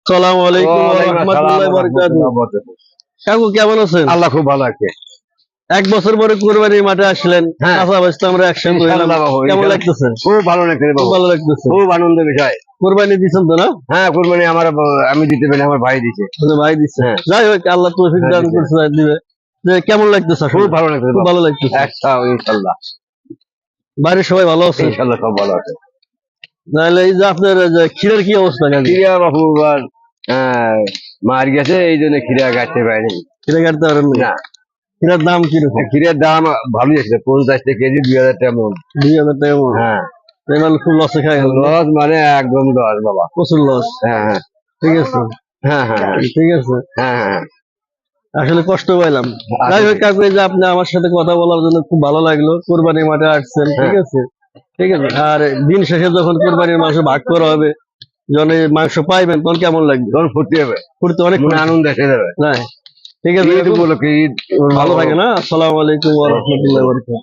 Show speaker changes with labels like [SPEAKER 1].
[SPEAKER 1] আসসালামু আলাইকুম ওয়া রাহমাতুল্লাহি ওয়া বারাকাতুহু। কাকু কেমন আছেন?
[SPEAKER 2] আল্লাহ খুব ভালো আছে।
[SPEAKER 1] এক বছর পরে কুরবানির মাঠে আসলেন,
[SPEAKER 2] হ্যাঁ।
[SPEAKER 1] কাঁচা বাচ্চা আমরা একসঙ্গে হইলাম।
[SPEAKER 2] ইনশাআল্লাহ বাবু,
[SPEAKER 1] কেমন
[SPEAKER 2] ইনশাআল্লাহ।
[SPEAKER 1] লাগতেছে?
[SPEAKER 2] খুব ভালো লাগছে রে
[SPEAKER 1] খুব
[SPEAKER 2] বাবু,
[SPEAKER 1] ভালো লাগতেছে।
[SPEAKER 2] খুব আনন্দের বিষয়।
[SPEAKER 1] কুরবানি দিছেন তো না?
[SPEAKER 2] হ্যাঁ, কুরবানি আমার আমি দিতে পারি, আমার ভাই দিছে।
[SPEAKER 1] আপনার ভাই দিচ্ছে।
[SPEAKER 2] হ্যাঁ।
[SPEAKER 1] যাই হোক, আল্লাহ তৌফিক
[SPEAKER 2] হ্যাঁ,
[SPEAKER 1] দান
[SPEAKER 2] দিছে।
[SPEAKER 1] করছে দিবে। যে কেমন লাগতেছে আসলে?
[SPEAKER 2] খুব ভালো লাগছে
[SPEAKER 1] খুব
[SPEAKER 2] বাবু।
[SPEAKER 1] ভালো লাগতেছে।
[SPEAKER 2] আচ্ছা, ইনশাআল্লাহ।
[SPEAKER 1] বাড়ির সবাই ভালো আছে?
[SPEAKER 2] ইনশাআল্লাহ সব ভালো আছে।
[SPEAKER 1] নাহলে এই যে আপনার যে ক্ষীরের কি অবস্থা কাকু?
[SPEAKER 2] খিরা বাবু আর মার গেছে, এই জন্য খিরা কাটতে পারিনি।
[SPEAKER 1] ক্ষীরে কাটতে পারেন না?
[SPEAKER 2] না,
[SPEAKER 1] ক্ষীরের দাম কিরকম?
[SPEAKER 2] খিরের দাম ভালোই আছে, 50 টাকা কেজি, 2000 টাকা মন।
[SPEAKER 1] 2000 টাকা মন।
[SPEAKER 2] হ্যাঁ,
[SPEAKER 1] এবার খুব লসে খাই গেল।
[SPEAKER 2] লস মানে একদম লস বাবা।
[SPEAKER 1] প্রচুর লস।
[SPEAKER 2] হ্যাঁ হ্যাঁ
[SPEAKER 1] ঠিক আছে,
[SPEAKER 2] হ্যাঁ হ্যাঁ
[SPEAKER 1] ঠিক আছে।
[SPEAKER 2] হ্যাঁ হ্যাঁ।
[SPEAKER 1] আসলে কষ্ট পাইলাম। যাই হোক কাকু, এই যে আপনি আমার সাথে কথা বলার জন্য খুব ভালো লাগলো। কোরবানির মাঠে আসছেন, ঠিক আছে, ঠিক আছে। আর দিন শেষে যখন কোরবানির মাংস ভাগ করা হবে, যখন এই মাংস পাইবেন, তখন কেমন লাগবে?
[SPEAKER 2] তখন ফুর্তি হবে,
[SPEAKER 1] ফুর্তি অনেক
[SPEAKER 2] মনে আনন্দ এসে যাবে।
[SPEAKER 1] না? ঠিক আছে,
[SPEAKER 2] ঈদ উপলক্ষে ঈদ
[SPEAKER 1] ভালো থাকে না? আসসালামু আলাইকুম ওয়া রাহমাতুল্লাহি ওয়া বারাকাতুহু।